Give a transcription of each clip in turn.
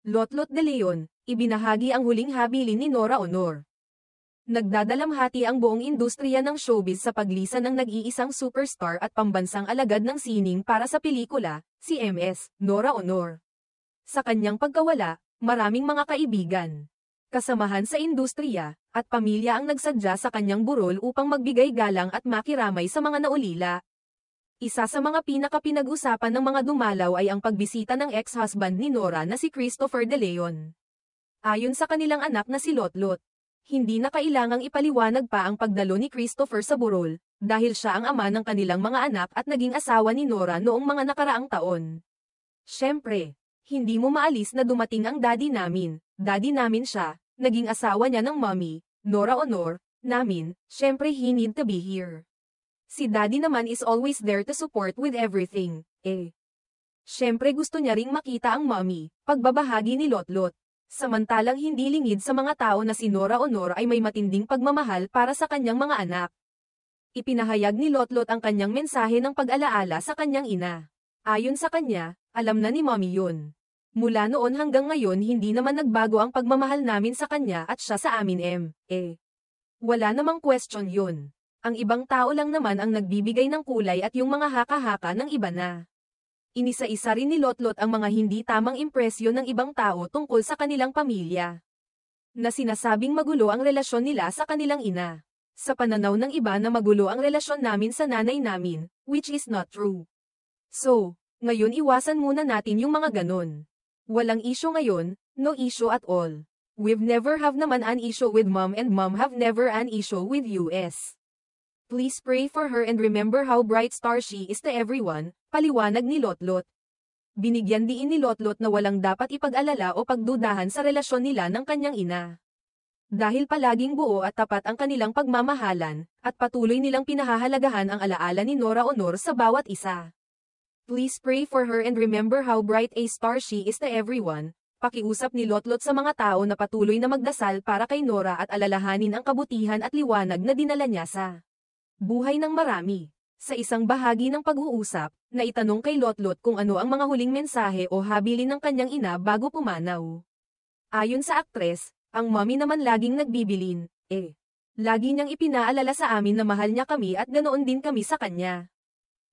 Lotlot de Leon, ibinahagi ang huling habilin ni Nora Honor. Nagdadalamhati ang buong industriya ng showbiz sa paglisan ng nag-iisang superstar at pambansang alagad ng sining para sa pelikula, si MS, Nora Honor. Sa kanyang pagkawala, maraming mga kaibigan, kasamahan sa industriya, at pamilya ang nagsadya sa kanyang burol upang magbigay galang at makiramay sa mga naulila. Isa sa mga pinaka-pinag-usapan ng mga dumalaw ay ang pagbisita ng ex-husband ni Nora na si Christopher De Leon. Ayon sa kanilang anak na si Lotlot, hindi na kailangang ipaliwanag pa ang pagdalo ni Christopher sa burol, dahil siya ang ama ng kanilang mga anak at naging asawa ni Nora noong mga nakaraang taon. Siyempre, hindi mo maalis na dumating ang daddy namin siya, naging asawa niya ng mommy, Nora Honor, namin, siyempre he need to be here. Si daddy naman is always there to support with everything, Siyempre gusto niya ring makita ang mommy, pagbabahagi ni Lotlot. Samantalang hindi lingid sa mga tao na si Nora Honor ay may matinding pagmamahal para sa kanyang mga anak. Ipinahayag ni Lotlot ang kanyang mensahe ng pag-alaala sa kanyang ina. Ayon sa kanya, alam na ni mommy yun. Mula noon hanggang ngayon hindi naman nagbago ang pagmamahal namin sa kanya at siya sa amin Wala namang question yun. Ang ibang tao lang naman ang nagbibigay ng kulay at yung mga haka-haka ng iba na. Inisa-isa rin ni Lotlot ang mga hindi tamang impresyon ng ibang tao tungkol sa kanilang pamilya. Na sinasabing magulo ang relasyon nila sa kanilang ina. Sa pananaw ng iba na magulo ang relasyon namin sa nanay namin, which is not true. So, ngayon iwasan muna natin yung mga ganon. Walang issue ngayon, no issue at all. We've never have naman an issue with mom and mom have never an issue with US. Please pray for her and remember how bright star she is to everyone, paliwanag ni Lotlot. Binigyan diin ni Lotlot na walang dapat ipag-alala o pagdudahan sa relasyon nila ng kanyang ina. Dahil palaging buo at tapat ang kanilang pagmamahalan, at patuloy nilang pinahahalagahan ang alaala ni Nora Honor sa bawat isa. Please pray for her and remember how bright a star she is to everyone, pakiusap ni Lotlot sa mga tao na patuloy na magdasal para kay Nora at alalahanin ang kabutihan at liwanag na dinala niya sa buhay ng marami. Sa isang bahagi ng pag-uusap, naitanong kay Lotlot kung ano ang mga huling mensahe o habilin ng kanyang ina bago pumanaw. Ayon sa aktres, ang mommy naman laging nagbibilin, Lagi niyang ipinaalala sa amin na mahal niya kami at ganoon din kami sa kanya.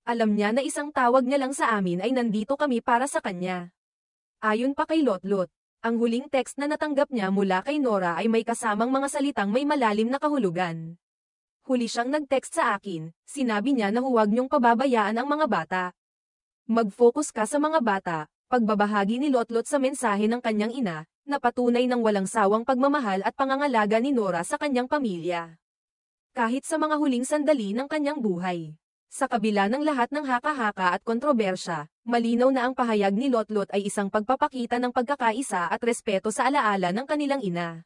Alam niya na isang tawag niya lang sa amin ay nandito kami para sa kanya. Ayon pa kay Lotlot, ang huling text na natanggap niya mula kay Nora ay may kasamang mga salitang may malalim na kahulugan. Huli siyang nag-text sa akin, sinabi niya na huwag niyong pababayaan ang mga bata. Mag-focus ka sa mga bata, pagbabahagi ni Lotlot sa mensahe ng kanyang ina, na patunay ng walang sawang pagmamahal at pangangalaga ni Nora sa kanyang pamilya. Kahit sa mga huling sandali ng kanyang buhay. Sa kabila ng lahat ng haka-haka at kontrobersya, malinaw na ang pahayag ni Lotlot ay isang pagpapakita ng pagkakaisa at respeto sa alaala ng kanilang ina.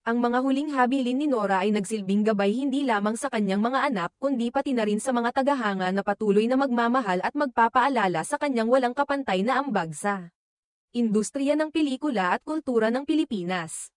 Ang mga huling habilin ni Nora ay nagsilbing gabay hindi lamang sa kanyang mga anak kundi pati na rin sa mga tagahanga na patuloy na magmamahal at magpapaalala sa kanyang walang kapantay na ambag sa industriya ng pelikula at kultura ng Pilipinas.